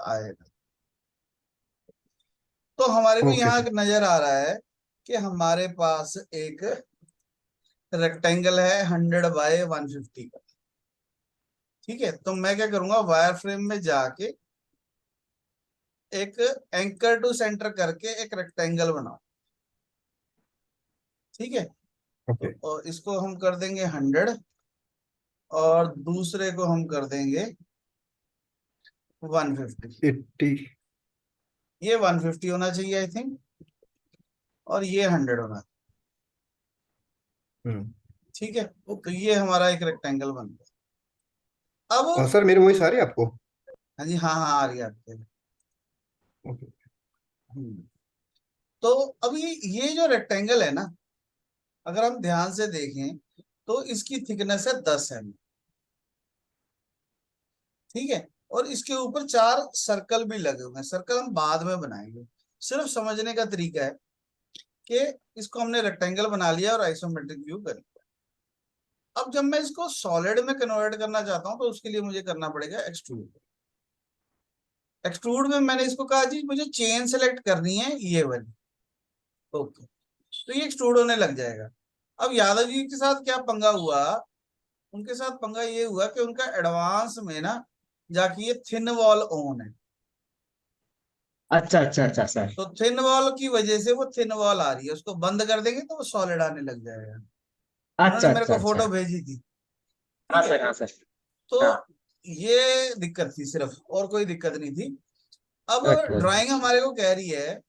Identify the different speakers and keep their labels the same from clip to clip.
Speaker 1: आएगा। तो हमारे को
Speaker 2: ओके
Speaker 1: यहाँ
Speaker 2: सर।
Speaker 1: नजर आ रहा है कि हमारे पास एक रेक्टेंगल है 100 बाय 150 का। ठीक है, तो मैं क्या करूंगा, वायर फ्रेम में जाके एक एंकर टू सेंटर करके एक रेक्टेंगल बनाओ। ठीक है, तो
Speaker 2: ओके।
Speaker 1: और इसको हम कर देंगे 100 और दूसरे को हम कर देंगे 150।
Speaker 2: 80।
Speaker 1: ये 150 होना चाहिए आई थिंक, और ये 100 होना चाहिए।
Speaker 2: हम्म।
Speaker 1: ठीक है, तो ये हमारा एक रेक्टेंगल बन गया।
Speaker 2: और
Speaker 1: अब
Speaker 2: सर मेरी वही सारी आपको।
Speaker 1: हाँ जी, हाँ हाँ, आ रही है आपके।
Speaker 2: ओके।
Speaker 1: हम्म, तो अभी ये जो रेक्टेंगल है ना, अगर हम ध्यान से देखें तो इसकी थिकनेस है 10 mm। ठीक है, और इसके ऊपर 4 सर्कल भी लगे हुए हैं। सर्कल हम बाद में बनाएंगे, सिर्फ समझने का तरीका है कि इसको हमने रेक्टेंगल बना लिया और आइसोमेट्रिक व्यू कर लिया। अब जब मैं इसको सॉलिड में कन्वर्ट करना चाहता हूं तो उसके लिए मुझे करना पड़ेगा एक्सट्रूड। एक्सट्रूड में मैंने इसको कहा जी मुझे चेन सेलेक्ट करनी है ये वाली। ओके, तो ये एक्सट्रूड होने लग जाएगा। अब यादव जी के साथ क्या पंगा हुआ, उनके साथ पंगा ये हुआ कि उनका एडवांस में ना जाके ये थिन वॉल ऑन है।
Speaker 3: अच्छा अच्छा अच्छा सर।
Speaker 1: तो थिन वॉल की वजह से वो थिन वॉल आ रही है, उसको बंद कर देंगे तो वो सॉलिड आने लग जाएगा। उन्होंने
Speaker 3: अच्छा
Speaker 1: मेरे
Speaker 3: अच्छा
Speaker 1: को
Speaker 3: अच्छा।
Speaker 1: फोटो भेजी थी।
Speaker 3: हाँ
Speaker 1: ठीक है,
Speaker 3: सर हाँ सर।
Speaker 1: तो
Speaker 3: हाँ।
Speaker 1: ये दिक्कत थी सिर्फ, और कोई दिक्कत नहीं थी। अब
Speaker 3: अच्छा।
Speaker 1: ड्राइंग हमारे को कह रही है,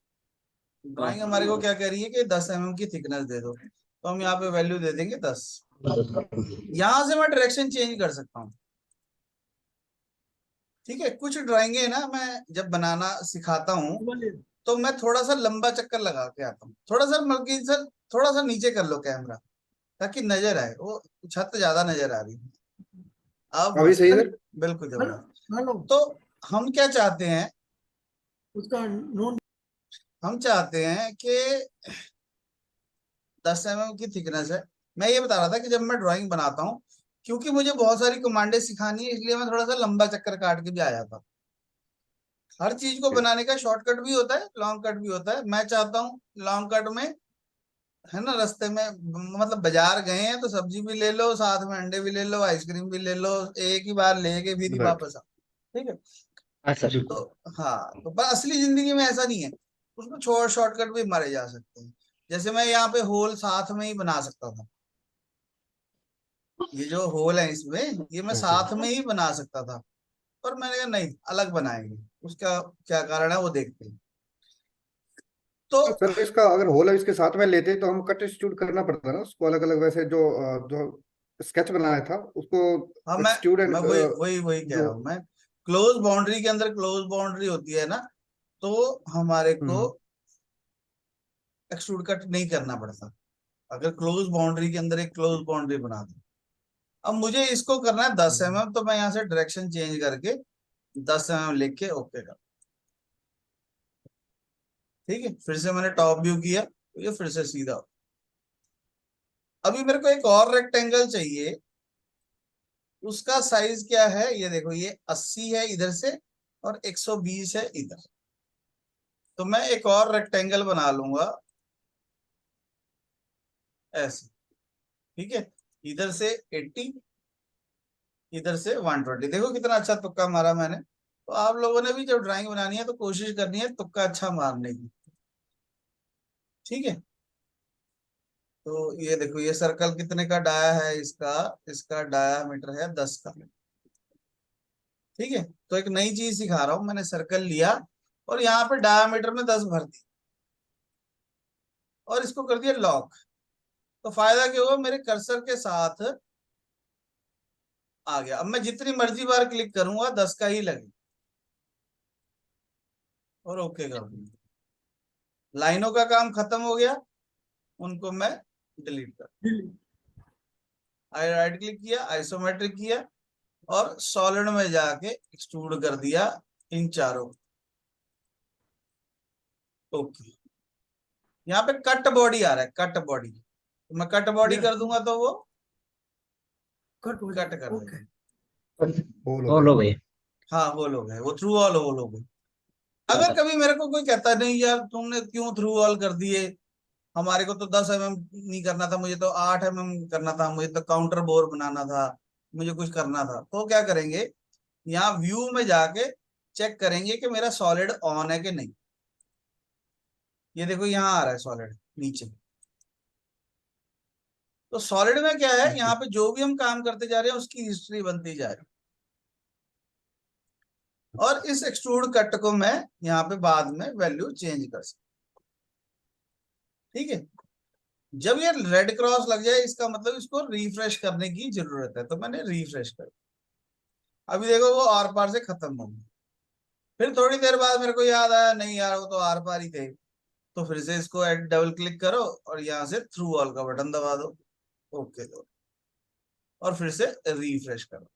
Speaker 1: ड्राइंग
Speaker 3: हाँ।
Speaker 1: हमारे को क्या कह रही है कि 10 mm की थिकनेस दे दो, तो हम यहाँ पे वैल्यू दे देंगे 10। यहां से मैं डायरेक्शन चेंज कर सकता हूँ। ठीक है, कुछ ड्राइंगे है ना, मैं जब बनाना सिखाता हूँ तो मैं थोड़ा सा लंबा चक्कर लगा के आता हूँ। थोड़ा सा मल्कि सर, थोड़ा सा नीचे कर लो कैमरा ताकि नजर आए, वो छत ज्यादा नजर आ रही है। अब
Speaker 2: अभी
Speaker 1: मस्त
Speaker 2: सही
Speaker 1: है,
Speaker 2: सर।
Speaker 1: बिल्कुल जबरदस्त। तो हम क्या चाहते हैं, उसका नोट, हम चाहते हैं कि 10 mm की थिकनेस है। मैं ये बता रहा था कि जब मैं ड्राइंग बनाता हूँ, क्योंकि मुझे बहुत सारी कमांडें सिखानी है, इसलिए मैं थोड़ा सा लंबा चक्कर काट के भी आ जाता हूँ। हर चीज को
Speaker 2: ओके।
Speaker 1: बनाने का शॉर्टकट भी होता है, लॉन्ग कट भी होता है। मैं चाहता हूँ लॉन्ग कट में, है ना, रास्ते में मतलब बाजार गए हैं तो सब्जी भी ले लो, साथ में अंडे भी ले लो, आइसक्रीम भी ले लो, एक ही बार लेके फिर ही
Speaker 2: राइट।
Speaker 1: वापस आओ। ठीक है,
Speaker 3: हाँ सर।
Speaker 1: तो
Speaker 2: बिल्कुल।
Speaker 1: हाँ, तो पर असली जिंदगी में ऐसा नहीं है, उसमें शॉर्टकट भी मारे जा सकते हैं। जैसे मैं यहाँ पे होल साथ में ही बना सकता था, ये जो होल है इसमें, ये मैं
Speaker 2: ओके।
Speaker 1: साथ में ही बना सकता था, पर मैंने कहा नहीं, अलग बनाएंगे। उसका क्या कारण है वो देखते हैं। तो
Speaker 2: सर इसका अगर होल है इसके साथ में लेते तो हम कट इंस्टीट्यूट करना पड़ता ना उसको अलग अलग, वैसे जो जो स्केच बनाया था
Speaker 1: हाँ,
Speaker 2: उसको
Speaker 1: मैं
Speaker 2: स्टूडेंट
Speaker 1: वही वही वही कह
Speaker 2: जो।
Speaker 1: रहा हूँ मैं। क्लोज बाउंड्री के अंदर क्लोज बाउंड्री होती है ना, तो हमारे को
Speaker 2: हम्म।
Speaker 1: एक्सट्रूड कट नहीं करना पड़ता, अगर क्लोज बाउंड्री के अंदर एक क्लोज बाउंड्री बना दो। अब मुझे इसको करना है 10 mm, तो मैं यहाँ से डायरेक्शन चेंज करके 10 mm लिख के ओके कर। ठीक है, फिर से मैंने टॉप व्यू किया तो ये फिर से सीधा हो। अभी मेरे को एक और रेक्टेंगल चाहिए, उसका साइज क्या है ये देखो, ये 80 है इधर से और 120 है इधर। तो मैं एक और रेक्टेंगल बना लूंगा ऐसे। ठीक है, इधर से 80, इधर से 120। देखो कितना अच्छा तुक्का मारा मैंने। तो आप लोगों ने भी जब ड्राइंग बनानी है तो कोशिश करनी है तुक्का अच्छा मारने की। ठीक है, तो ये देखो, ये सर्कल कितने का डाया है इसका, इसका डायामीटर है 10 का। ठीक है, तो एक नई चीज सिखा रहा हूं, मैंने सर्कल लिया और यहाँ पे डायामीटर में 10 भर दी और इसको कर दिया लॉक। तो फायदा क्या हुआ, मेरे कर्सर के साथ आ गया। अब मैं जितनी मर्जी बार क्लिक करूंगा 10 का ही लगे, और ओके कर दूंगा। लाइनों का काम खत्म हो गया, उनको मैं डिलीट कर, राइट क्लिक किया, आइसोमेट्रिक किया और सॉलिड में जाके एक्सट्रूड कर दिया इन चारों। ओके, यहाँ पे कट बॉडी आ रहा है, कट बॉडी, तो मैं कट बॉडी कर दूंगा तो वो कट कर देगा।
Speaker 2: होल हो
Speaker 3: बोलो
Speaker 2: गया।
Speaker 3: भाई।
Speaker 1: हाँ होल हो गए, वो थ्रू ऑल होल हो गए। अगर कभी मेरे को कोई कहता नहीं यार तुमने क्यों थ्रू ऑल कर दिए, हमारे को तो 10 mm नहीं करना था, मुझे तो 8 mm करना था, मुझे तो काउंटर बोर बनाना था, मुझे कुछ करना था, तो क्या करेंगे, यहाँ व्यू में जाके चेक करेंगे कि मेरा सॉलिड ऑन है कि नहीं। ये देखो यहाँ आ रहा है सॉलिड नीचे। तो सॉलिड में क्या है, यहाँ पे जो भी हम काम करते जा रहे हैं उसकी हिस्ट्री बनती जा रही है। और इस एक्सट्रूड कट को मैं यहाँ पे बाद में वैल्यू चेंज कर सकता। ठीक है, जब ये रेड क्रॉस लग जाए इसका मतलब इसको रिफ्रेश करने की जरूरत है, तो मैंने रिफ्रेश कर, अभी देखो वो आर पार से खत्म हो गया। फिर थोड़ी देर बाद मेरे को याद आया नहीं यार वो तो आर पार ही थे, तो फिर से इसको डबल क्लिक करो और यहाँ से थ्रू ऑल का बटन दबा दो, ओके दो, और फिर से रिफ्रेश करो।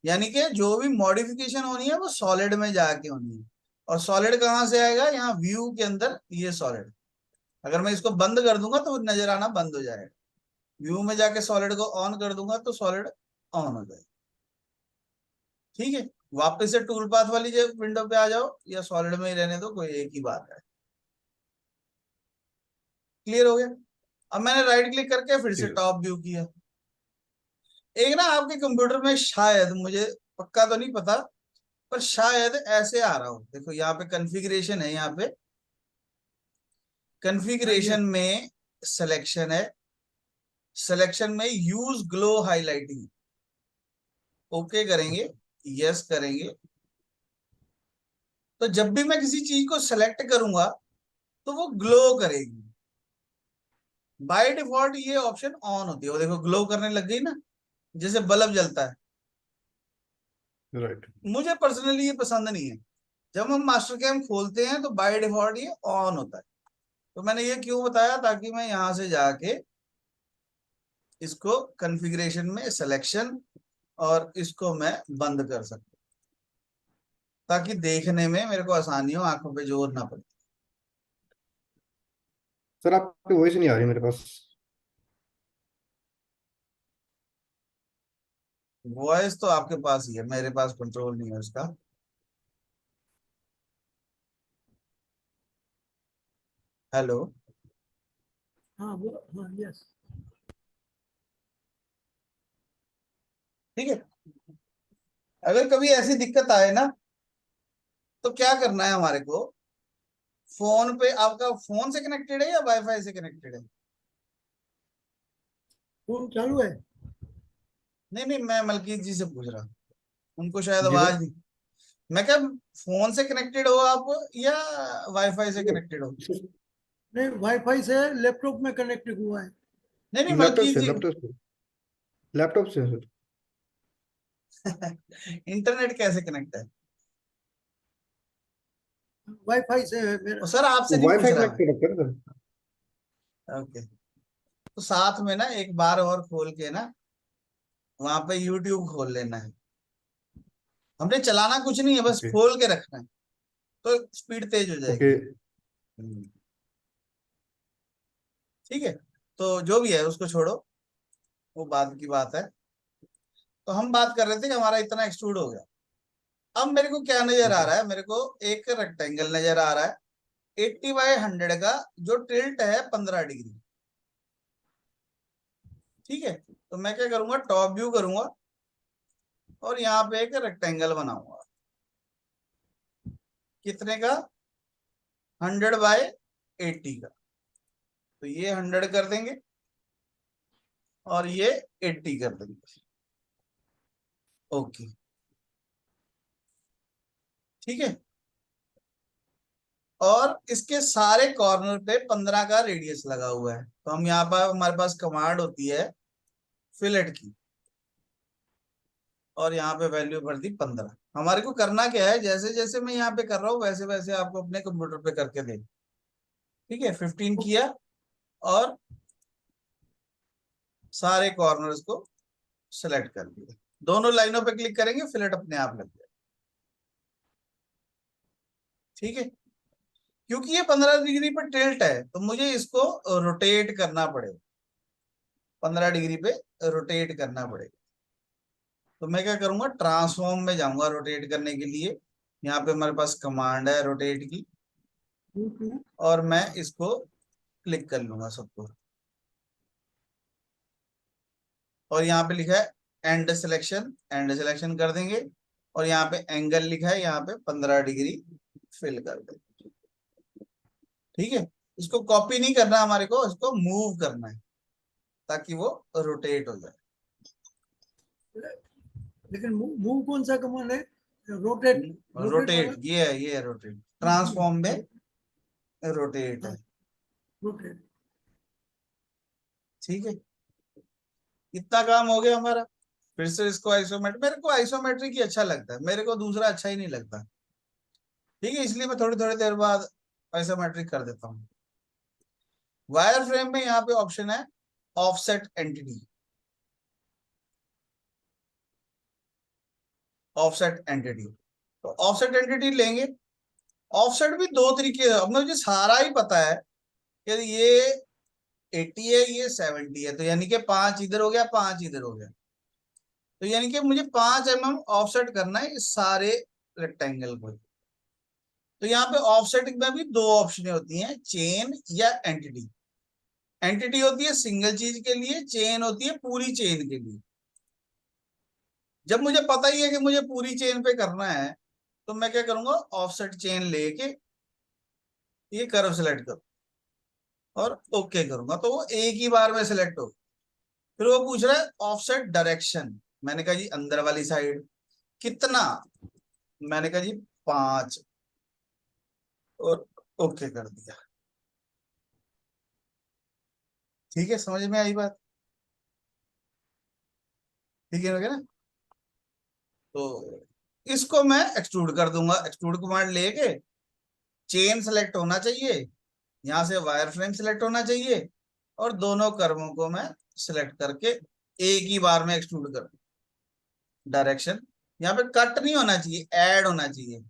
Speaker 1: यानी कि जो भी मॉडिफिकेशन होनी है वो सॉलिड में जाके होनी है। और सॉलिड कहाँ से आएगा, यहाँ व्यू के अंदर, ये सॉलिड। अगर मैं इसको बंद कर दूंगा तो नजर आना बंद हो जाएगा, व्यू में जाके सॉलिड को ऑन कर दूंगा तो सॉलिड ऑन हो जाएगा। ठीक है, वापस से टूल पाथ वाली जो विंडो पे आ जाओ या सॉलिड में ही रहने दो, कोई एक ही बात है। क्लियर हो गया। अब मैंने राइट क्लिक करके फिर से टॉप व्यू किया। एक ना आपके कंप्यूटर में शायद, मुझे पक्का तो नहीं पता, पर शायद ऐसे आ रहा हो, देखो यहाँ पे कॉन्फ़िगरेशन है, यहाँ पे कॉन्फ़िगरेशन में सिलेक्शन है, सिलेक्शन में यूज ग्लो हाइलाइटिंग, ओके करेंगे, यस करेंगे, तो जब भी मैं किसी चीज को सेलेक्ट करूंगा तो वो ग्लो करेगी। बाय डिफॉल्ट ये ऑप्शन ऑन होती है, वो देखो ग्लो करने लग गई ना, जैसे बल्ब जलता है।
Speaker 2: राइट।
Speaker 1: मुझे पर्सनली ये पसंद नहीं है, जब हम मास्टर कैम खोलते हैं तो बाय डिफॉल्ट ये ऑन होता है। तो मैंने ये क्यों बताया, ताकि मैं यहां से जाके इसको कॉन्फ़िगरेशन में सिलेक्शन और इसको मैं बंद कर सकता, ताकि देखने में मेरे को आसानी हो, आंखों पे जोर ना पड़े।
Speaker 2: सर आपकी वॉइस नहीं आ रही मेरे पास।
Speaker 1: वॉइस तो आपके पास ही है, मेरे पास कंट्रोल नहीं है उसका। हेलो।
Speaker 4: हाँ वो, हाँ यस।
Speaker 1: ठीक है, अगर कभी ऐसी दिक्कत आए ना तो क्या करना है हमारे को, फोन पे, आपका फोन से कनेक्टेड है या वाईफाई से कनेक्टेड है?
Speaker 4: फोन चालू है।
Speaker 1: नहीं नहीं, मैं मलकीत जी से पूछ रहा हूँ, उनको शायद
Speaker 2: जी
Speaker 1: आवाज
Speaker 2: सर।
Speaker 1: नहीं। मैं क्या, फोन से कनेक्टेड हो आप या वाईफाई से कनेक्टेड हो?
Speaker 4: नहीं, वाईफाई से लैपटॉप में कनेक्ट हुआ है।
Speaker 1: नहीं नहीं,
Speaker 2: लैपटॉप
Speaker 1: मलकीत
Speaker 2: से,
Speaker 1: जी।
Speaker 2: लैपटॉप से, लैपटॉप से सर।
Speaker 1: इंटरनेट कैसे कनेक्ट है?
Speaker 4: वाईफाई से है मेरा।
Speaker 1: सर आपसे नहीं पूछ
Speaker 2: वाईफाई
Speaker 1: रहा
Speaker 2: कनेक्ट रखते हैं ना सर।
Speaker 1: मैं। ओके, तो साथ में ना एक बार और खोल के ना वहां पे यूट्यूब खोल लेना है। हमने चलाना कुछ नहीं है, बस
Speaker 2: ओके।
Speaker 1: खोल के रखना है, तो स्पीड तेज हो
Speaker 2: ओके।
Speaker 1: जाएगी। हम्म, ठीक है, तो जो भी है उसको छोड़ो, वो बाद की बात है। तो हम बात कर रहे थे कि हमारा इतना एक्सट्रूड हो गया। अब मेरे को क्या नजर आ
Speaker 2: ओके।
Speaker 1: रहा है, मेरे को एक रेक्टेंगल नजर आ रहा है 80/100 का, जो टिल्ट है 15 डिग्री। ठीक है, तो मैं क्या करूंगा, टॉप व्यू करूंगा और यहाँ पे एक रेक्टेंगल बनाऊंगा, कितने का, 100/80 का। तो ये 100 कर देंगे और ये 80 कर देंगे। ओके, ठीक है, और इसके सारे कॉर्नर पे 15 का रेडियस लगा हुआ है। तो हम यहाँ पर, हमारे पास कमांड होती है फिलेट की, और यहाँ पे वैल्यू भर दी 15। हमारे को करना क्या है, जैसे जैसे मैं यहाँ पे कर रहा हूँ वैसे वैसे आपको अपने कंप्यूटर पे करके दे। ठीक है, 15 किया और सारे कॉर्नर्स को सिलेक्ट कर लिया, दोनों लाइनों पे क्लिक करेंगे, फिलेट अपने आप लग जाए। ठीक है, क्योंकि ये 15 डिग्री पे टिल्ट है तो मुझे इसको रोटेट करना पड़ेगा, 15 डिग्री पे रोटेट करना पड़ेगा। तो मैं क्या करूंगा, ट्रांसफॉर्म में जाऊंगा रोटेट करने के लिए। यहाँ पे हमारे पास कमांड है रोटेट की, और मैं इसको क्लिक कर लूंगा सबको, और यहाँ पे लिखा है एंड सिलेक्शन, एंड सिलेक्शन कर देंगे। और यहाँ पे एंगल लिखा है, यहाँ पे 15 डिग्री फिल कर देंगे। ठीक है, इसको कॉपी नहीं करना हमारे को, इसको मूव करना है ताकि वो रोटेट हो जाए।
Speaker 4: लेकिन मूव कौन सा कमांड है? रोटेट।
Speaker 1: रोटेट ये है रोटेट, ट्रांसफॉर्म में रोटेट है।
Speaker 4: रोटेट।
Speaker 1: ठीक है, इतना काम हो गया हमारा। फिर से इसको आइसोमेट्रिक, मेरे को आइसोमेट्रिक ही अच्छा लगता है, मेरे को दूसरा अच्छा ही नहीं लगता। ठीक है, इसलिए मैं थोड़ी थोड़ी देर बाद आइसोमेट्रिक कर देता हूँ। वायर फ्रेम में यहाँ पे ऑप्शन है ऑफसेट एंटिटी, ऑफसेट एंटिटी। तो ऑफसेट एंटिटी लेंगे। ऑफसेट भी दो तरीके है, अब मुझे सारा ही पता है कि ये 80 है, ये 70 है, तो यानी कि 5 इधर हो गया, 5 इधर हो गया। तो यानी कि मुझे 5 mm ऑफसेट करना है इस सारे रेक्टेंगल को। तो यहाँ पे ऑफसेट में भी दो ऑप्शन होती हैं, चेन या एंटिटी। एंटिटी होती है सिंगल चीज के लिए, चेन होती है पूरी चेन के लिए। जब मुझे पता ही है कि मुझे पूरी चेन पे करना है, तो मैं क्या करूंगा, ऑफसेट चेन लेके ये कर्व सिलेक्ट करूँ और ओके करूंगा, तो वो एक ही बार में सिलेक्ट हो। फिर वो पूछ रहा है ऑफसेट डायरेक्शन, मैंने कहा जी अंदर वाली साइड। कितना, मैंने कहा जी 5, और ओके कर दिया। ठीक है, समझ में आई बात? ठीक है ना? तो इसको मैं एक्सट्रूड कर दूंगा, एक्सट्रूड कमांड लेके चेन सेलेक्ट होना चाहिए, यहां से वायर फ्रेम सेलेक्ट होना चाहिए, और दोनों कर्वों को मैं सिलेक्ट करके एक ही बार में एक्सट्रूड कर। डायरेक्शन यहाँ पे कट नहीं होना चाहिए, ऐड होना चाहिए।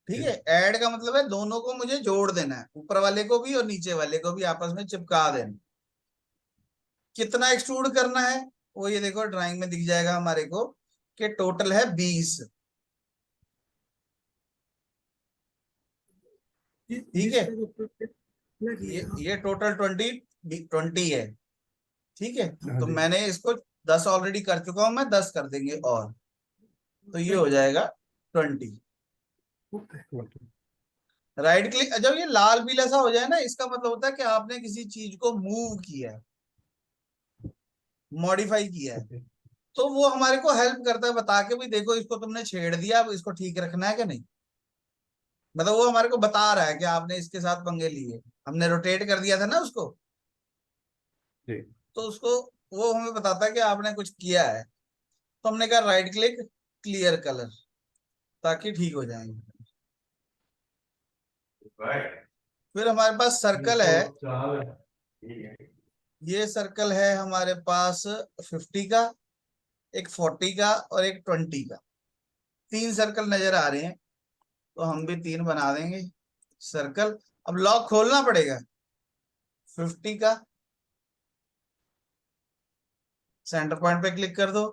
Speaker 1: ठीक है, ऐड का मतलब है दोनों को मुझे जोड़ देना है, ऊपर वाले को भी और नीचे वाले को भी आपस में चिपका देना। कितना एक्सट्रूड करना है वो ये देखो ड्राइंग में दिख जाएगा हमारे को कि टोटल है 20। ठीक है, ये टोटल 20 है। ठीक है,
Speaker 2: हाँ
Speaker 1: तो
Speaker 2: जी।
Speaker 1: मैंने इसको 10 ऑलरेडी कर चुका हूं, मैं 10 कर देंगे और, तो ये हो जाएगा 20। राइट क्लिक, जब ये लाल पीला सा हो जाए ना, इसका मतलब होता है कि आपने किसी चीज को मूव किया है, मॉडिफाई किया है। तो वो हमारे को हेल्प करता है बता के भी देखो इसको तुमने छेड़ दिया, अब इसको ठीक रखना है कि नहीं। मतलब वो हमारे को बता रहा है कि आपने इसके साथ पंगे लिए, हमने रोटेट कर दिया था ना उसको,
Speaker 2: जी।
Speaker 1: तो उसको वो हमें बताता है कि आपने कुछ किया है। तो हमने कहा राइट क्लिक, क्लियर कलर, ताकि ठीक हो जाएंगे। फिर हमारे पास सर्कल है, ये सर्कल है हमारे पास 50 का, एक 40 का और एक 20 का। 3 सर्कल नजर आ रहे हैं, तो हम भी 3 बना देंगे सर्कल। अब लॉक खोलना पड़ेगा 50 का, सेंटर पॉइंट पे क्लिक कर दो,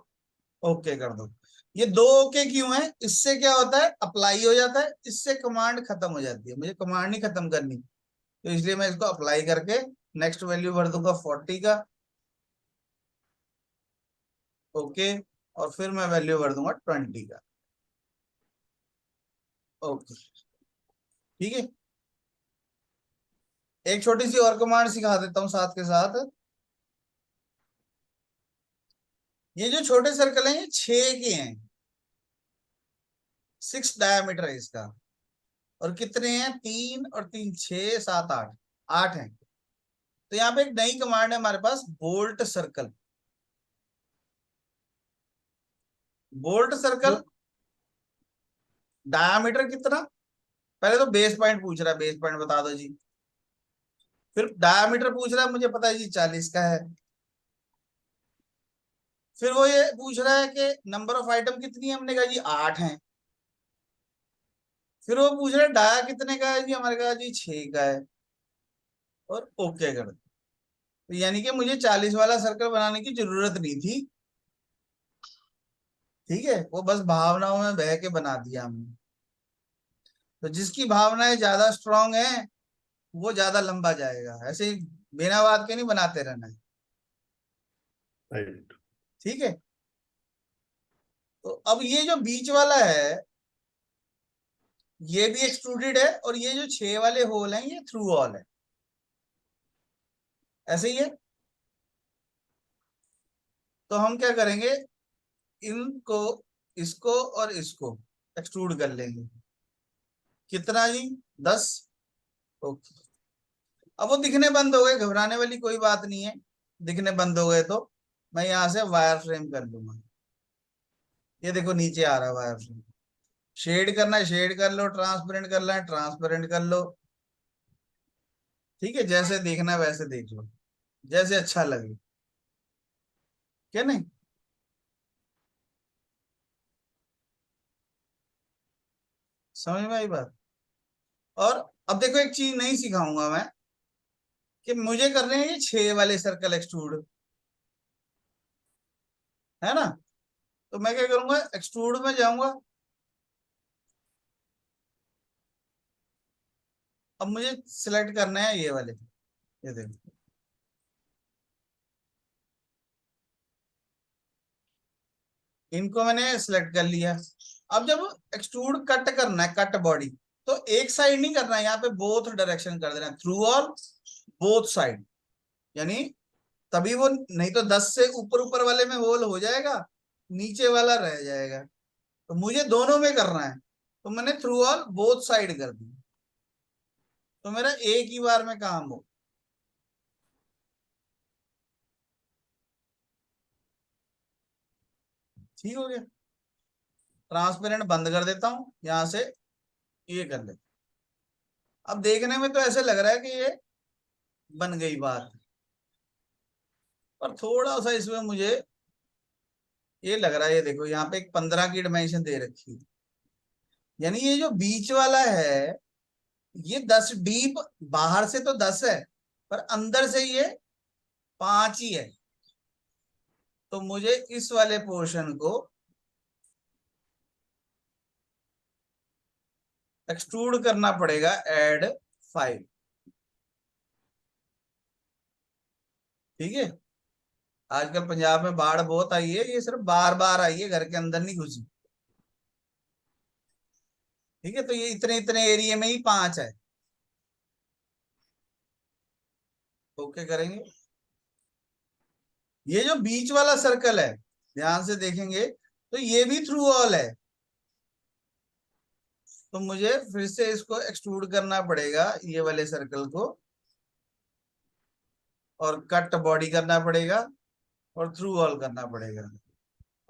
Speaker 1: ओके कर दो। ये 2 ओके क्यों है, इससे क्या होता है अप्लाई हो जाता है, इससे कमांड खत्म हो जाती है, मुझे कमांड नहीं खत्म करनी, तो इसलिए मैं इसको अप्लाई करके नेक्स्ट वैल्यू भर दूंगा 40 का, ओके, और फिर मैं वैल्यू भर दूंगा 20 का, ओके। ठीक है, एक छोटी सी और कमांड सिखा देता हूं साथ के साथ। ये जो छोटे सर्कल हैं ये 6 के हैं, 6 डायमीटर है इसका, और कितने हैं 3 और 3 6 7 8, 8 हैं। तो यहाँ पे एक नई कमांड है हमारे पास, bolt circle. Bolt circle diameter कितना, पहले तो बेस पॉइंट पूछ रहा है, बेस पॉइंट बता दो जी। फिर डायमीटर पूछ रहा है, मुझे पता है जी 40 का है। फिर वो ये पूछ रहा है कि नंबर ऑफ आइटम कितनी है, हमने कहा जी 8 है। फिर वो पूछ रहा है डाया कितने का है जी, हमारे कहा जी 6 का है, और ओके कर दो। तो यानी कि मुझे 40 वाला सर्कल बनाने की जरूरत नहीं थी, ठीक है, वो बस भावनाओं में बह के बना दिया हमने। तो जिसकी भावनाएं ज्यादा स्ट्रांग है वो ज्यादा लंबा जाएगा, ऐसे ही बिना बात के नहीं बनाते रहना है।
Speaker 2: राइट।
Speaker 1: ठीक है, तो अब ये जो बीच वाला है ये भी एक्सट्रूडेड है, और ये जो 6 वाले होल हैं ये थ्रू ऑल है, ऐसे ही है। तो हम क्या करेंगे, इनको, इसको और इसको एक्सट्रूड कर लेंगे। कितना जी, 10। ओके, अब वो दिखने बंद हो गए, घबराने वाली कोई बात नहीं है। दिखने बंद हो गए तो मैं यहां से वायर फ्रेम कर लूंगा। ये देखो नीचे आ रहा है वायर फ्रेम। शेड करना है शेड कर लो, ट्रांसपेरेंट करना है ट्रांसपेरेंट कर लो। ठीक है, जैसे देखना है वैसे देख लो, जैसे अच्छा लगे, क्या नहीं। समझ में आई बात। और अब देखो एक चीज नहीं सिखाऊंगा मैं, कि मुझे करने हैं ये 6 वाले सर्कल एक्सट्रूड, है ना। तो मैं क्या करूंगा, एक्सट्रूड में जाऊंगा। अब मुझे सिलेक्ट करना है ये वाले, ये देखो, इनको मैंने सिलेक्ट कर लिया। अब जब एक्सट्रूड कट करना है, कट बॉडी, तो एक साइड नहीं करना है, यहाँ पे बोथ डायरेक्शन कर देना है, थ्रू ऑल बोथ साइड। यानी तभी वो, नहीं तो 10 से ऊपर ऊपर वाले में होल हो जाएगा, नीचे वाला रह जाएगा। तो मुझे दोनों में करना है, तो मैंने थ्रू ऑल बोथ साइड कर दी, तो मेरा एक ही बार में काम हो। ठीक हो गया। ट्रांसपेरेंट बंद कर देता हूं यहां से, ये कर ले। अब देखने में तो ऐसे लग रहा है कि ये बन गई बात, पर थोड़ा सा इसमें मुझे ये लग रहा है, ये देखो यहाँ पे एक 15 की डायमेंशन दे रखी है, यानी ये जो बीच वाला है ये 10 डीप, बाहर से तो 10 है पर अंदर से ये 5 ही है। तो मुझे इस वाले पोर्शन को एक्सट्रूड करना पड़ेगा, ऐड 5। ठीक है, आजकल पंजाब में बाढ़ बहुत आई है, ये सिर्फ बार बार आई है, घर के अंदर नहीं घुसी। ठीक है, तो ये इतने इतने एरिया में ही 5 है। ओके करेंगे। ये जो बीच वाला सर्कल है, ध्यान से देखेंगे तो ये भी थ्रू ऑल है, तो मुझे फिर से इसको एक्सट्रूड करना पड़ेगा, ये वाले सर्कल को, और कट बॉडी करना पड़ेगा, और थ्रू ऑल करना पड़ेगा,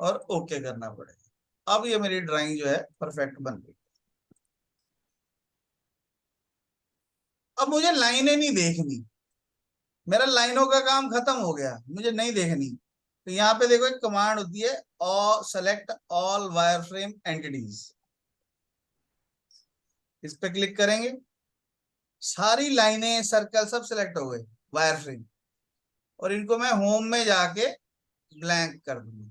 Speaker 1: और ओके करना पड़ेगा। अब ये मेरी ड्राइंग जो है परफेक्ट बन गई। अब मुझे लाइनें नहीं देखनी, मेरा लाइनों का काम खत्म हो गया, मुझे नहीं देखनी। तो यहाँ पे देखो एक कमांड होती है, और select all wire frame entities, इस पे क्लिक करेंगे, सारी लाइनें सर्कल सब सिलेक्ट हो गए वायर फ्रेम, और इनको मैं होम में जाके ब्लैंक कर दूंगा।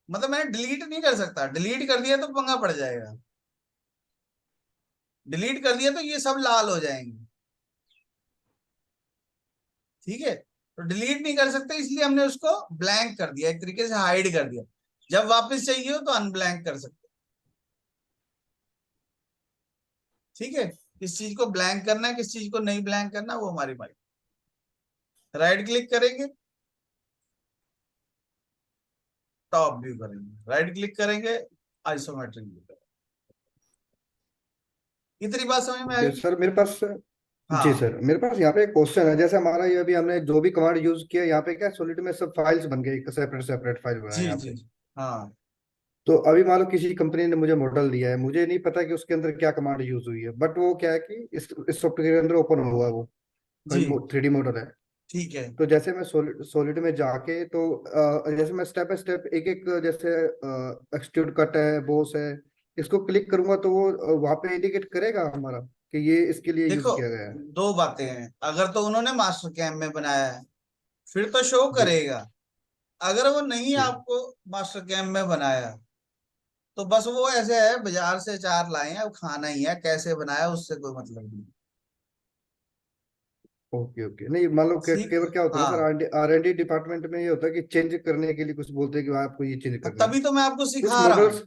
Speaker 1: मतलब मैंने डिलीट नहीं कर सकता, डिलीट कर दिया तो पंगा पड़ जाएगा, डिलीट कर दिया तो ये सब लाल हो जाएंगे। ठीक है, तो डिलीट नहीं कर सकते, इसलिए हमने उसको ब्लैंक कर दिया, एक तरीके से हाइड कर दिया। जब वापस चाहिए हो तो अनब्लैंक कर सकते। ठीक है, किस चीज को ब्लैंक करना है, किस चीज को नहीं ब्लैंक करना, वो हमारी माइंड। राइट क्लिक करेंगे, टॉप व्यू करेंगे, राइट क्लिक करेंगे, आइसोमेट्रिक व्यू करेंगे। इतनी बात समझ में आई।
Speaker 2: सर मेरे पास, जी
Speaker 1: हाँ,
Speaker 2: सर मेरे पास यहाँ पे एक क्वेश्चन है। जैसे हमारा ये अभी हमने जो भी कमांड यूज किया यहाँ पे क्या सॉलिड में सब फाइल्स बन गई, सेपरेट सेपरेट फाइल बनाए
Speaker 1: जी
Speaker 2: यहाँ
Speaker 1: जी
Speaker 2: पे।
Speaker 1: हाँ
Speaker 2: तो अभी मान लो किसी कंपनी ने मुझे मॉडल दिया है, मुझे नहीं पता कि उसके अंदर क्या कमांड यूज हुई है, बट वो क्या है कि इस सॉफ्टवेयर के अंदर ओपन हुआ है वो,
Speaker 1: जी,
Speaker 2: कोई 3D मॉडल है।
Speaker 1: ठीक है।
Speaker 2: तो जैसे मैं सॉलिड में जाके तो जैसे मैं स्टेप बाय स्टेप एक एक, जैसे एक्सट्रूड कट है, बोस है, इसको क्लिक करूंगा तो वो वहां पे इंडिकेट करेगा हमारा कि ये इसके लिए यूज
Speaker 1: देखो
Speaker 2: किया गया है।
Speaker 1: दो बातें हैं, अगर तो उन्होंने मास्टर कैम में बनाया है फिर तो शो
Speaker 2: जी
Speaker 1: करेगा, अगर वो नहीं
Speaker 2: जी।
Speaker 1: आपको मास्टर कैम में बनाया तो बस वो ऐसे है, बाजार से अचार लाए हैं, अब खाना ही है, कैसे बनाया उससे कोई मतलब नहीं।
Speaker 2: ओके ओके, नहीं मान लो
Speaker 1: ठीक।
Speaker 2: कई बार क्या होता है ना
Speaker 1: हाँ,
Speaker 2: सर, R&D डिपार्टमेंट में ये होता है कि चेंज करने के लिए कुछ बोलते हैं कि आपको ये चेंज
Speaker 1: तो
Speaker 2: करना है
Speaker 1: तभी तो मैं आपको
Speaker 2: कुछ
Speaker 1: सिखा रहा हूँ,
Speaker 2: मॉडल्स।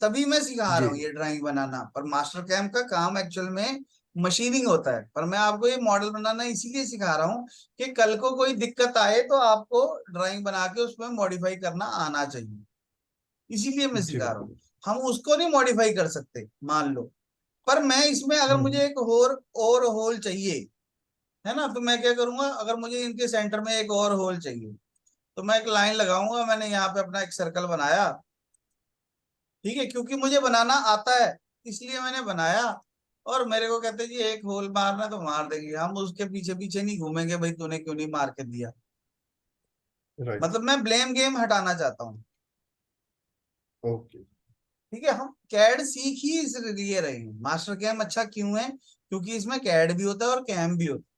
Speaker 1: तभी मैं सिखा रहा
Speaker 2: जी
Speaker 1: हूँ ये ड्राइंग बनाना। पर मास्टर कैम का काम एक्चुअल में मशीनिंग होता है, पर मैं आपको ये मॉडल बनाना इसीलिए सिखा रहा हूँ कि कल को कोई दिक्कत आए तो आपको ड्राइंग बना के उसमें मॉडिफाई करना आना चाहिए, इसीलिए मैं
Speaker 2: जी
Speaker 1: सिखा रहा हूँ।
Speaker 2: बिल्कुल।
Speaker 1: हम उसको नहीं मॉडिफाई कर सकते मान लो, पर मैं इसमें अगर
Speaker 2: हम्म।
Speaker 1: मुझे एक और होल चाहिए, है ना, तो मैं क्या करूंगा, अगर मुझे इनके सेंटर में एक और होल चाहिए तो मैं एक लाइन लगाऊंगा। मैंने यहाँ पे अपना एक सर्कल बनाया, ठीक है, क्योंकि मुझे बनाना आता है इसलिए मैंने बनाया। और मेरे को कहते जी एक होल मारना है, तो मार देंगे, हम उसके पीछे पीछे नहीं घूमेंगे भाई तूने क्यों नहीं मार के दिया।
Speaker 2: राइट।
Speaker 1: मतलब मैं ब्लेम गेम हटाना चाहता हूँ।
Speaker 2: ओके।
Speaker 1: ठीक है, हम कैड सीख ही इसलिए रहे हैं। मास्टर कैम अच्छा क्यों है, क्योंकि इसमें कैड भी होता है और कैम भी होता है।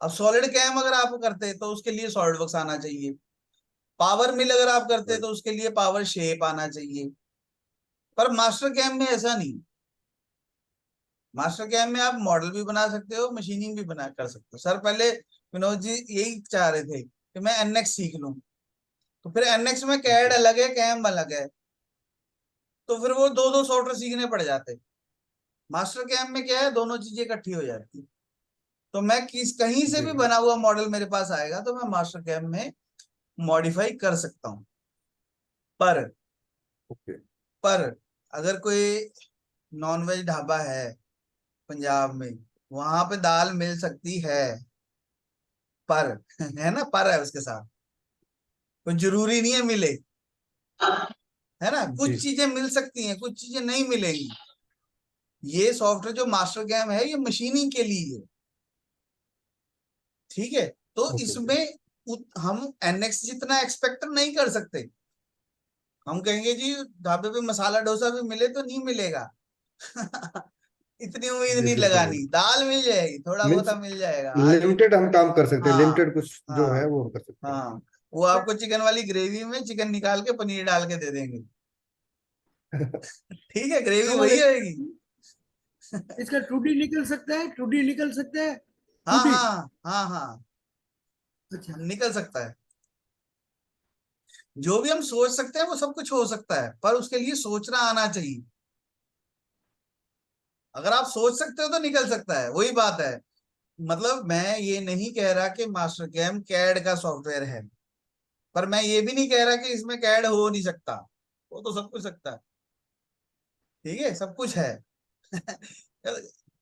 Speaker 1: अब सॉलिड कैम अगर आप करते तो उसके लिए सॉलिड वर्क्स आना चाहिए, पावर मिल अगर आप करते
Speaker 2: राइट।
Speaker 1: तो उसके लिए पावर शेप आना चाहिए। पर मास्टर कैम में ऐसा नहीं। मास्टर कैम में आप मॉडल भी बना सकते हो, मशीनिंग भी बना कर सकते हो। सर पहले विनोद जी यही चाह रहे थे कि मैं एनएक्स सीख लूं, तो फिर एनएक्स में कैड
Speaker 2: जी
Speaker 1: अलग है कैम अलग है, तो फिर वो दो दो सॉफ्टवेयर सीखने पड़ जाते। मास्टर कैम में क्या है, दोनों चीजें इकट्ठी हो जाती। तो मैं कहीं से
Speaker 2: जी।
Speaker 1: भी बना हुआ मॉडल मेरे पास आएगा तो मैं मास्टर कैम में मॉडिफाई कर सकता हूँ। पर
Speaker 2: ओके।
Speaker 1: पर अगर कोई नॉनवेज ढाबा है पंजाब में, वहां पे दाल मिल सकती है, पर है ना, पर है उसके साथ, कोई जरूरी नहीं है मिले, है ना,
Speaker 2: जी
Speaker 1: कुछ चीजें मिल सकती हैं कुछ चीजें नहीं मिलेंगी। ये सॉफ्टवेयर जो मास्टर कैम है ये मशीनिंग के लिए है, ठीक है। तो
Speaker 2: ओके ओके।
Speaker 1: इसमें हम एनएक्स जितना एक्सपेक्ट नहीं कर सकते। हम कहेंगे जी ढाबे पे मसाला डोसा भी मिले तो नहीं मिलेगा। इतनी उम्मीद
Speaker 2: जी
Speaker 1: नहीं
Speaker 2: बिल्कुल
Speaker 1: लगानी,
Speaker 2: बिल्कुल।
Speaker 1: दाल मिल जाएगी, थोड़ा बहुत
Speaker 2: मीन्स
Speaker 1: मिल जाएगा आज।
Speaker 2: लिमिटेड हम काम कर सकते हैं,
Speaker 1: हाँ
Speaker 2: लिमिटेड कुछ जो है
Speaker 1: हाँ
Speaker 2: वो हम कर सकते हैं।
Speaker 1: हाँ, वो आपको चिकन वाली ग्रेवी में चिकन निकाल के पनीर डाल के दे देंगे, ठीक है, ग्रेवी
Speaker 4: कमल
Speaker 1: वही
Speaker 4: एक
Speaker 1: रहेगी।
Speaker 4: इसका 2D निकल सकता है, 2D निकल सकता है,
Speaker 1: हाँ
Speaker 4: 2D।
Speaker 1: हाँ हाँ हाँ,
Speaker 4: अच्छा।
Speaker 1: निकल सकता है। जो भी हम सोच सकते हैं वो सब कुछ हो सकता है, पर उसके लिए सोचना आना चाहिए। अगर आप सोच सकते हो तो निकल सकता है, वही बात है। मतलब मैं ये नहीं कह रहा कि मास्टर कैम कैड का सॉफ्टवेयर है, पर मैं ये भी नहीं कह रहा कि इसमें कैड हो नहीं सकता। वो तो सब कुछ सकता है, ठीक है, सब कुछ है।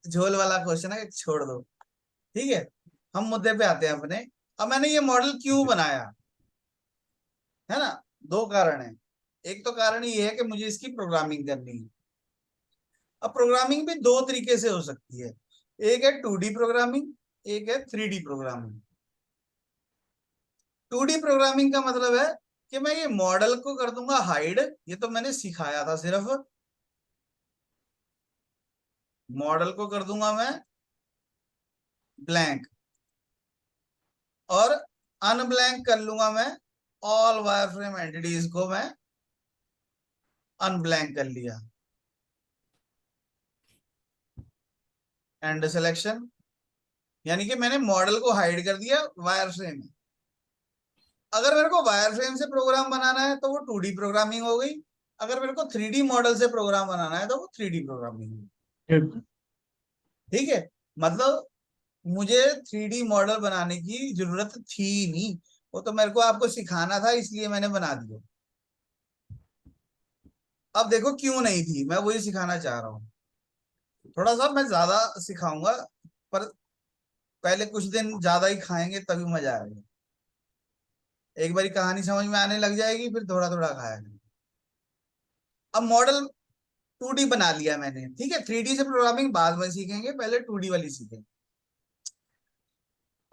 Speaker 1: झोल वाला क्वेश्चन है, छोड़ दो। ठीक है, हम मुद्दे पे आते हैं अपने। अब मैंने ये मॉडल क्यों
Speaker 2: जी
Speaker 1: बनाया, है ना, दो कारण है। एक तो कारण ये है कि मुझे इसकी प्रोग्रामिंग करनी है। अब प्रोग्रामिंग भी दो तरीके से हो सकती है, एक है 2D प्रोग्रामिंग, एक है 3D प्रोग्रामिंग। 2D प्रोग्रामिंग का मतलब है कि मैं ये मॉडल को कर दूंगा हाइड, ये तो मैंने सिखाया था सिर्फ। मॉडल को कर दूंगा मैं ब्लैंक, और अनब्लैंक कर लूंगा मैं ऑल वायरफ्रेम एंटिटीज को मैं अनब्लैंक कर लिया। एंड सिलेक्शन, यानी कि मैंने मॉडल को हाइड कर दिया वायरफ्रेम में। अगर मेरे को वायरफ्रेम से प्रोग्राम बनाना है तो वो 2D प्रोग्रामिंग हो गई, अगर मेरे को 3D मॉडल से प्रोग्राम बनाना है तो वो 3D प्रोग्रामिंग हो गई। ठीक है, मतलब मुझे 3D मॉडल बनाने की जरूरत थी नहीं, वो तो मेरे को आपको सिखाना था इसलिए मैंने बना दिया। अब देखो क्यों नहीं थी, मैं वही सिखाना चाह रहा हूँ। थोड़ा सा मैं ज्यादा सिखाऊंगा, पर पहले कुछ दिन ज्यादा ही खाएंगे तभी मजा आएगा। एक बारी कहानी समझ में आने लग जाएगी फिर थोड़ा थोड़ा खाएंगे। अब मॉडल 2D बना लिया मैंने, ठीक है, 3D से प्रोग्रामिंग बाद में सीखेंगे, पहले 2D वाली सीखेंगे।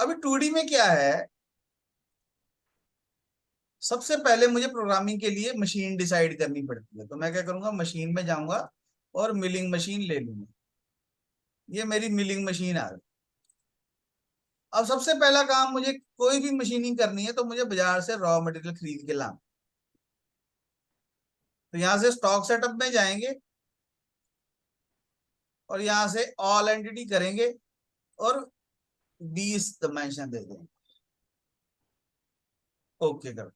Speaker 1: अभी 2D में क्या है, सबसे पहले मुझे प्रोग्रामिंग के लिए मशीन डिसाइड करनी पड़ती है। तो मैं क्या करूंगा, मशीन में जाऊंगा और मिलिंग मशीन ले लूंगा। ये मेरी मिलिंग मशीन आ गई। अब सबसे पहला काम, मुझे कोई भी मशीनिंग करनी है तो मुझे बाजार से रॉ मटेरियल खरीद के लाना। तो यहां से स्टॉक सेटअप में जाएंगे और यहां से ऑल एंटिटी करेंगे और 20 डायमेंशन दे देंगे। ओके करो,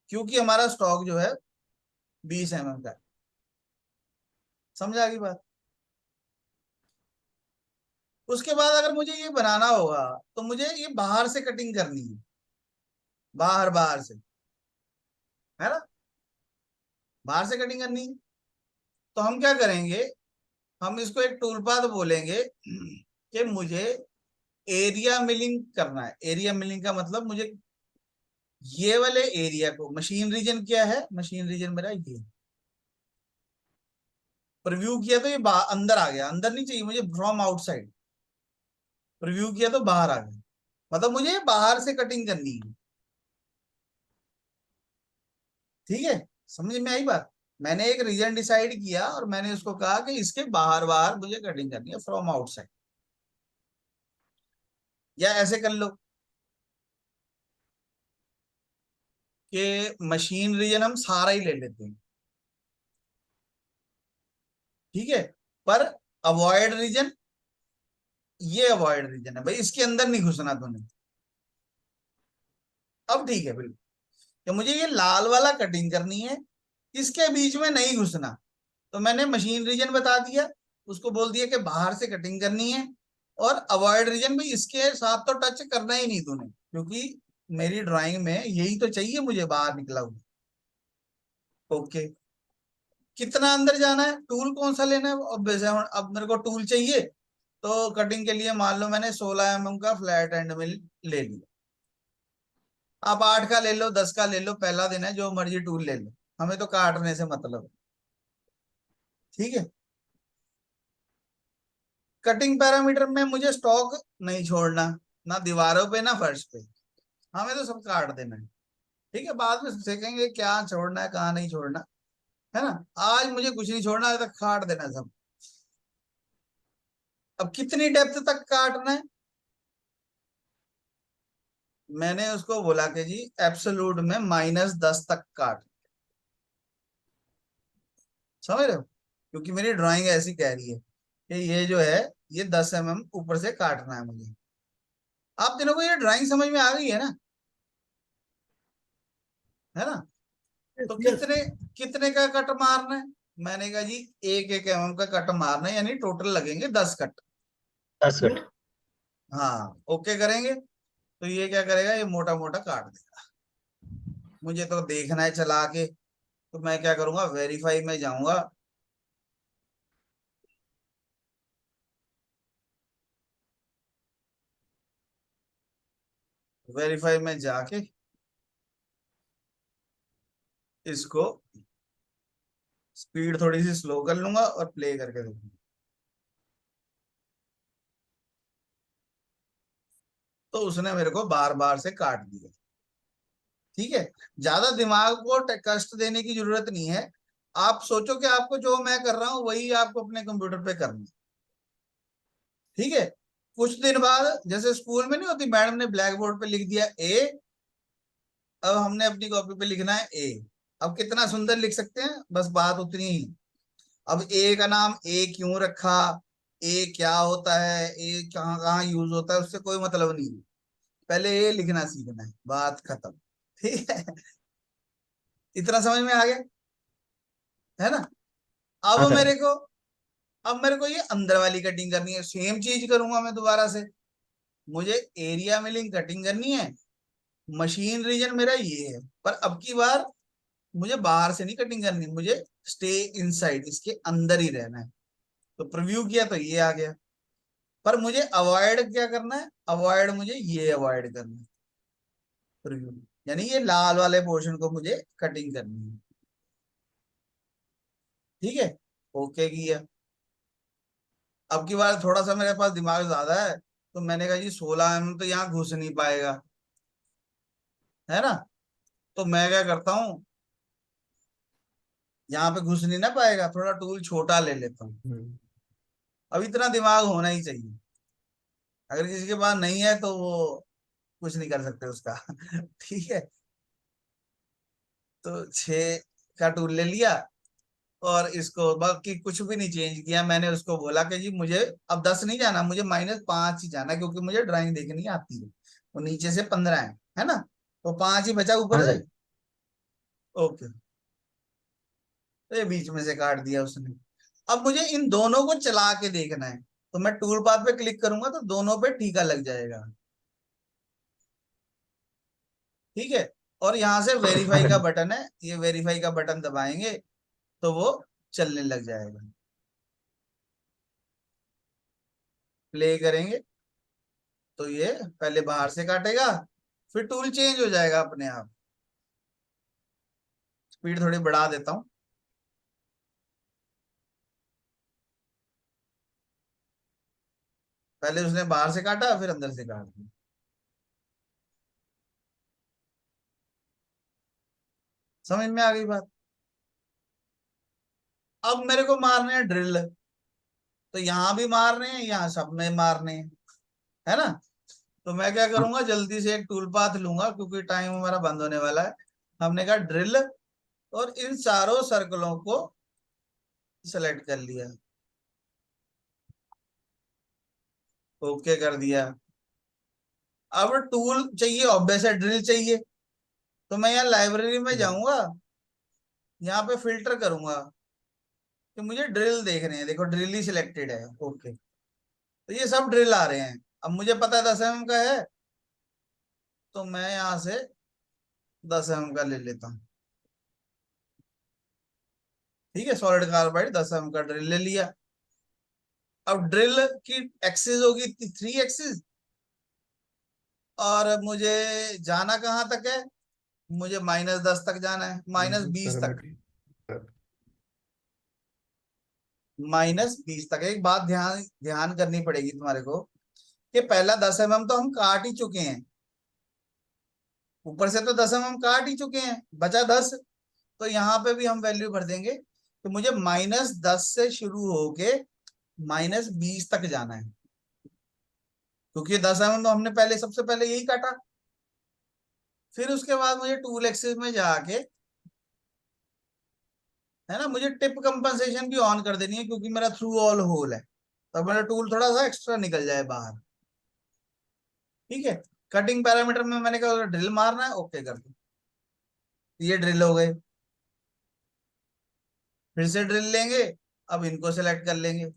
Speaker 1: क्योंकि हमारा स्टॉक जो है 20 का है। समझ आ गई बात? उसके बाद अगर मुझे ये बनाना होगा तो मुझे ये बाहर से कटिंग करनी है, बाहर बाहर से, है ना, बाहर से कटिंग करनी है। तो हम क्या करेंगे, हम इसको एक टूल पाथ बोलेंगे कि मुझे एरिया मिलिंग करना है। एरिया मिलिंग का मतलब मुझे ये वाले एरिया को, मशीन रीजन क्या है, मशीन रीजन मेरा ये, प्रीव्यू किया तो ये अंदर आ गया, अंदर नहीं चाहिए मुझे, फ्रॉम आउटसाइड। प्रीव्यू किया तो बाहर आ गया, मतलब मुझे बाहर से कटिंग करनी है। ठीक है, समझ में आई बात? मैंने एक रीजन डिसाइड किया और मैंने उसको कहा कि इसके बाहर बाहर मुझे कटिंग करनी है, फ्रॉम आउटसाइड। या ऐसे कर लो कि मशीन रीजन हम सारा ही ले लेते हैं, ठीक है, पर अवॉइड रीजन, ये अवॉइड रीजन है भाई, इसके अंदर नहीं घुसना तूने। अब ठीक है बिल्कुल, कि मुझे ये लाल वाला कटिंग करनी है, इसके बीच में नहीं घुसना। तो मैंने मशीन रीजन बता दिया, उसको बोल दिया कि बाहर से कटिंग करनी है, और अवॉइड रीजन भी इसके साथ तो टच करना ही नहीं तूने, क्योंकि मेरी ड्राइंग में यही तो चाहिए मुझे, बाहर निकला हुआ। ओके, कितना अंदर जाना है, टूल कौन सा लेना है, अब मेरे को टूल चाहिए, तो कटिंग के लिए मान लो मैंने 16 का फ्लैट एंड मिल ले लिया। आप 8 का ले लो, 10 का ले लो, पहला दिन है, जो मर्जी टूल ले लो, हमें तो काटने से मतलब है। ठीक है, कटिंग पैरामीटर में मुझे स्टॉक नहीं छोड़ना, ना दीवारों पे ना फर्श पे, हमें तो सब काट देना है। ठीक है, बाद में सीखेंगे क्या छोड़ना है कहाँ नहीं छोड़ना, है ना। आज मुझे कुछ नहीं छोड़ना, आज तक काट देना सब। अब कितनी डेप्थ तक काटना है, मैंने उसको बोला कि जी एब्सोल्यूट में -10 तक काट। समझ रहे हो, क्योंकि मेरी ड्राइंग ऐसी कह रही है कि ये जो है ये 10 mm ऊपर से काटना है मुझे। आप तीनों को ये ड्राइंग समझ में आ गई है ना, है ना। तो
Speaker 4: यस।
Speaker 1: कितने कितने का कट मारना है, मैंने कहा जी 1-1 mm का कट मारना है, यानी टोटल लगेंगे 10 कट।
Speaker 3: 10 मिनट।
Speaker 1: हाँ, ओके करेंगे तो ये क्या करेगा, ये मोटा मोटा काट देगा। मुझे तो देखना है चला के, तो मैं क्या करूंगा, वेरीफाई में जाऊंगा, वेरीफाई में जाके इसको स्पीड थोड़ी सी स्लो कर लूंगा और प्ले करके देखूंगा। तो उसने मेरे को बार बार से काट दिया। ठीक है, ज्यादा दिमाग को कष्ट देने की जरूरत नहीं है। आप सोचो कि आपको जो मैं कर रहा हूं वही आपको अपने कंप्यूटर पे करना है। ठीक है, कुछ दिन बाद जैसे स्कूल में नहीं होती, मैडम ने ब्लैक बोर्ड पे लिख दिया ए, अब हमने अपनी कॉपी पे लिखना है ए। अब कितना सुंदर लिख सकते हैं, बस बात उतनी ही। अब ए का नाम ए क्यों रखा, ए क्या होता है, ए कहाँ कहाँ यूज होता है, उससे कोई मतलब नहीं है। पहले ए लिखना सीखना है, बात खत्म। ठीक है, इतना समझ में आ गया, है ना। अब
Speaker 3: हाँ सर।
Speaker 1: मेरे को अब मेरे को ये अंदर वाली कटिंग करनी है, सेम चीज करूंगा मैं दोबारा से। मुझे एरिया मिलिंग कटिंग करनी है, मशीन रीजन मेरा ये है, पर अब की बार मुझे बाहर से नहीं कटिंग करनी, मुझे स्टे इनसाइड, इसके अंदर ही रहना है। तो प्रीव्यू किया तो ये आ गया, पर मुझे अवॉइड क्या करना है, अवॉइड मुझे ये अवॉइड करना है, प्रीव्यू, यानी ये लाल वाले पोर्शन को मुझे कटिंग करनी है। ठीक है, ओके किया। अब की बार थोड़ा सा मेरे पास दिमाग ज्यादा है, तो मैंने कहा जी 16 mm तो यहाँ घुस नहीं पाएगा, है ना। तो मैं क्या करता हूँ, यहाँ पे घुस नहीं ना पाएगा, थोड़ा टूल छोटा ले लेता हूँ।
Speaker 2: हम्म।
Speaker 1: अब इतना दिमाग होना ही चाहिए। अगर किसी के पास नहीं है तो वो कुछ नहीं कर सकते उसका। ठीक है, तो 6 का टूल ले लिया और इसको बाकी कुछ भी नहीं चेंज किया। मैंने उसको बोला कि जी मुझे अब 10 नहीं जाना, मुझे -5 ही जाना, क्योंकि मुझे ड्राइंग देखनी आती है। वो नीचे से 15 है ना, तो 5 ही बचा ऊपर
Speaker 3: हाँ
Speaker 1: से।
Speaker 3: सर।
Speaker 1: ओके, तो ये बीच में से काट दिया उसने। अब मुझे इन दोनों को चला के देखना है, तो मैं टूल पाथ पे क्लिक करूंगा तो दोनों पे टीका लग जाएगा। ठीक है, और यहां से
Speaker 3: हाँ
Speaker 1: वेरीफाई का
Speaker 3: सर।
Speaker 1: बटन है, ये वेरीफाई का बटन दबाएंगे तो वो चलने लग जाएगा। प्ले करेंगे तो ये पहले बाहर से काटेगा, फिर टूल चेंज हो जाएगा अपने आप। स्पीड थोड़ी बढ़ा देता हूँ। पहले उसने बाहर से काटा, फिर अंदर से काट दिया। समझ में आ गई बात? अब मेरे को मारने हैं ड्रिल, तो यहां भी मारने हैं, यहाँ सब में मारने हैं, है ना। तो मैं क्या
Speaker 3: हाँ
Speaker 1: करूंगा, जल्दी से एक टूल पाथ लूंगा क्योंकि टाइम हमारा बंद होने वाला है। हमने कहा ड्रिल, और इन चारों सर्कलों को सिलेक्ट कर लिया, ओके कर दिया। अब टूल चाहिए, ऑब्वियस है ड्रिल चाहिए, तो मैं यहाँ लाइब्रेरी में जाऊंगा, यहाँ पे फिल्टर करूंगा कि मुझे ड्रिल देखने हैं। देखो ड्रिल ही सिलेक्टेड है, ओके। तो ये सब ड्रिल आ रहे हैं। अब मुझे पता है 10 mm का है, तो मैं यहाँ से 10 mm का ले लेता हूँ। ठीक है, सॉलिड कार्बाइड 10 mm का ड्रिल ले लिया। अब ड्रिल की एक्सिस होगी 3 एक्सिस, और मुझे जाना कहाँ तक है, मुझे -10 तक जाना है, -20 तक।
Speaker 2: पैरामीटर।
Speaker 1: -20 तक। एक बात ध्यान ध्यान करनी पड़ेगी तुम्हारे को, कि पहला 10 mm तो हम काट ही चुके हैं, ऊपर से तो 10 mm काट ही चुके हैं, बचा 10। तो यहाँ पे भी हम वैल्यू भर देंगे कि मुझे -10 से शुरू होके -20 तक जाना है, क्योंकि 10 mm तो हमने पहले सबसे पहले यही काटा। फिर उसके बाद मुझे टूल एक्सिस में जाके, है ना, मुझे टिप कंपनसेशन भी ऑन कर देनी है, क्योंकि मेरा थ्रू ऑल होल है, तो मेरा टूल थोड़ा सा एक्स्ट्रा निकल जाए बाहर। ठीक है, कटिंग पैरामीटर में मैंने कहा ड्रिल मारना है, ओके कर दो, ये ड्रिल हो गए। फिर से ड्रिल लेंगे, अब इनको सेलेक्ट कर लेंगे।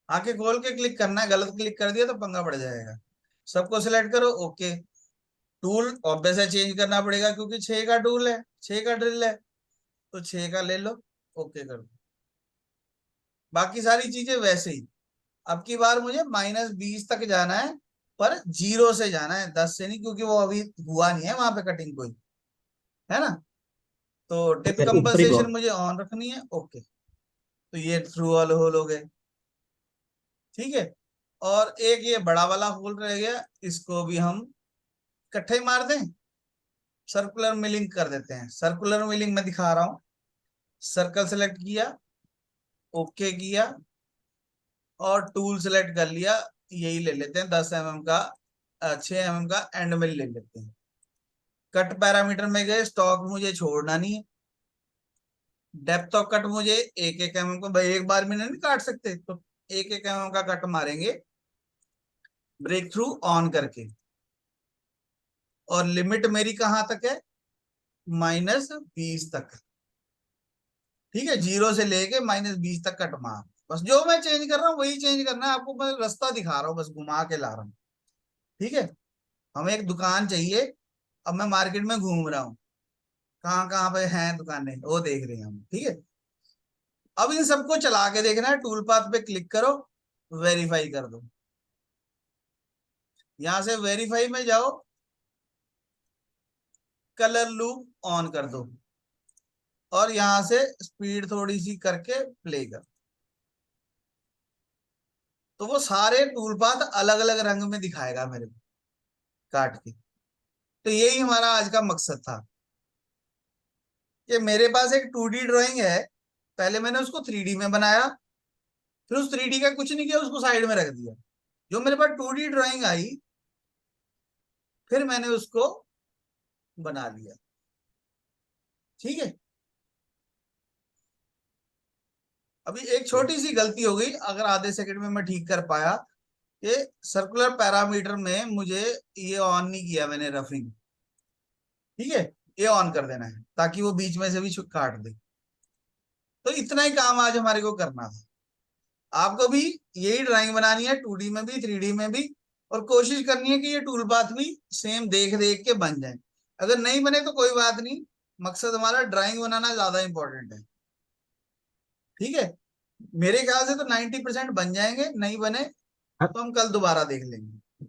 Speaker 1: आके खोल के क्लिक करना है, गलत क्लिक कर दिया तो पंगा पड़ जाएगा। सबको सिलेक्ट करो, ओके। टूल ऑब्वियस है चेंज करना पड़ेगा, क्योंकि 6 का टूल है, 6 का ड्रिल है, तो 6 का ले लो, ओके कर दो। बाकी सारी चीजें वैसे ही। अब की बार मुझे -20 तक जाना है, पर 0 से जाना है, 10 से नहीं, क्योंकि वो अभी हुआ नहीं है वहां पे कटिंग कोई, है ना। तो टिप
Speaker 3: सर ऊपरी को।
Speaker 1: कंपनसेशन मुझे ऑन रखनी है, ओके। तो ये थ्रू वाले होल हो गए। ठीक है, और एक ये बड़ा वाला होल रह गया, इसको भी हम इकट्ठे ही मार दें, सर्कुलर मिलिंग कर देते हैं। सर्कुलर मिलिंग में दिखा रहा हूं, सर्कल सेलेक्ट किया, ओके किया, और टूल सेलेक्ट कर लिया। यही ले लेते हैं 10 mm का, 6 mm का एंड मिल ले लेते हैं। कट पैरामीटर में गए, स्टॉक मुझे छोड़ना नहीं है। डेप्थ ऑफ कट मुझे 1-1 mm को, भाई एक बार में नहीं काट सकते, तो 1-1 mm का कट मारेंगे ब्रेक थ्रू ऑन करके। और लिमिट मेरी कहां तक है, -20 तक। ठीक है, 0 से लेके -20 तक कट मार। बस जो मैं चेंज कर रहा हूँ वही चेंज करना है आपको, मैं रास्ता दिखा रहा हूँ, बस घुमा के ला रहा हूँ। ठीक है, हमें एक दुकान चाहिए, अब मैं मार्केट में घूम रहा हूँ, कहाँ कहाँ पे हैं दुकानें वो देख रहे हैं हम। ठीक है, अब इन सबको चला के देखना है, टूल पाथ पे क्लिक करो, वेरीफाई कर दो। यहां से वेरीफाई में जाओ, कलर लूप ऑन कर दो, और यहां से स्पीड थोड़ी सी करके प्ले कर, तो वो सारे टूल पाथ अलग अलग रंग में दिखाएगा मेरे को काट के। तो यही हमारा आज का मकसद था, कि मेरे पास एक 2D ड्राइंग है, पहले मैंने उसको 3D में बनाया, फिर उस 3D का कुछ नहीं किया, उसको साइड में रख दिया। जो मेरे पास 2D ड्राइंग आई, फिर मैंने उसको बना लिया। ठीक है। अभी एक छोटी सी गलती हो गई, अगर आधे सेकंड में मैं ठीक कर पाया, कि सर्कुलर पैरामीटर में मुझे ये ऑन नहीं किया मैंने, रफिंग। ठीक है, ये ऑन कर देना है ताकि वो बीच में से भी काट दे। तो इतना ही काम आज हमारे को करना था। आपको भी यही ड्राइंग बनानी है, 2D में भी 3D में भी, और कोशिश करनी है कि ये टूल पाथ भी सेम देख देख के बन जाए। अगर नहीं बने तो कोई बात नहीं, मकसद हमारा ड्राइंग बनाना ज्यादा इंपॉर्टेंट है। ठीक है, मेरे ख्याल से तो 90% बन जाएंगे, नहीं बने तो हम कल दोबारा देख लेंगे।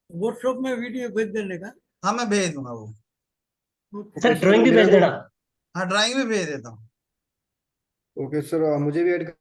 Speaker 4: व्हाट्सएप में वीडियो भेज देने का।
Speaker 1: हाँ, मैं भेज दूंगा वो।
Speaker 3: सर ड्राइंग भी
Speaker 2: मेरा
Speaker 3: भेज
Speaker 2: को
Speaker 3: देना।
Speaker 1: हाँ, ड्राइंग भी भेज देता हूँ।
Speaker 2: ओके सर, मुझे भी ऐड